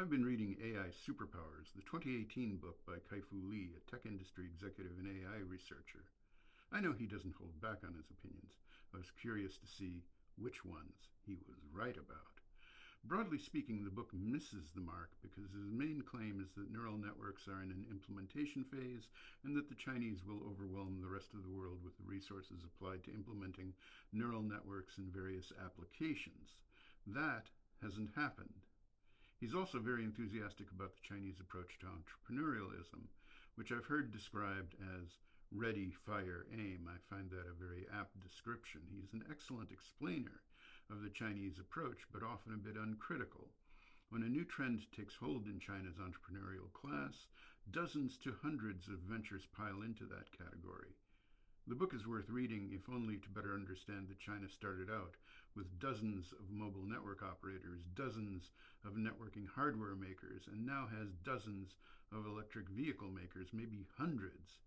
I've been reading AI Superpowers, the 2018 book by Kaifu Lee, a tech industry executive and AI researcher. I know he doesn't hold back on his opinions. I was curious to see which ones he was right about. Broadly speaking, the book misses the mark because his main claim is that neural networks are in an implementation phase and that the Chinese will overwhelm the rest of the world with the resources applied to implementing neural networks in various applications. That hasn't happened. He's also very enthusiastic about the Chinese approach to entrepreneurialism, which I've heard described as ready, fire, aim. I find that a very apt description. He's an excellent explainer of the Chinese approach, but often a bit uncritical. When a new trend takes hold in China's entrepreneurial class, dozens to hundreds of ventures pile into that category. The book is worth reading, if only to better understand that China started out with dozens of mobile network operators, dozens of networking hardware makers, and now has dozens of electric vehicle makers, maybe hundreds.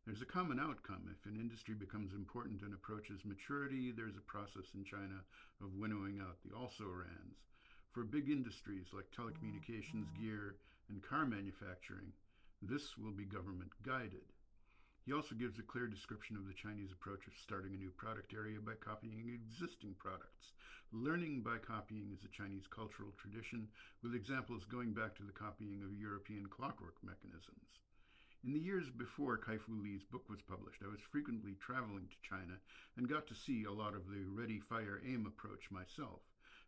There's a common outcome. If an industry becomes important and approaches maturity, there's a process in China of winnowing out the also-rans. For big industries like telecommunications, gear, and car manufacturing, this will be government guided. He also gives a clear description of the Chinese approach of starting a new product area by copying existing products. Learning by copying is a Chinese cultural tradition, with examples going back to the copying of European clockwork mechanisms. In the years before Kaifu Lee's book was published, I was frequently traveling to China and got to see a lot of the ready, fire, aim approach myself,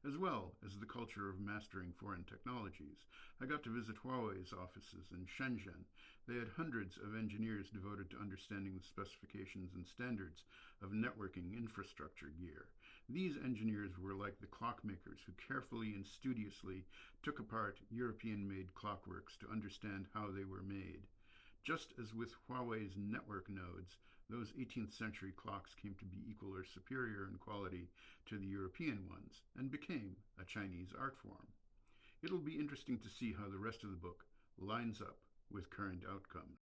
as well as the culture of mastering foreign technologies. I got to visit Huawei's offices in Shenzhen. They had hundreds of engineers devoted to understanding the specifications and standards of networking infrastructure gear. These engineers were like the clockmakers who carefully and studiously took apart European-made clockworks to understand how they were made. Just as with Huawei's network nodes, those 18th century clocks came to be equal or superior in quality to the European ones and became a Chinese art form. It'll be interesting to see how the rest of the book lines up with current outcomes.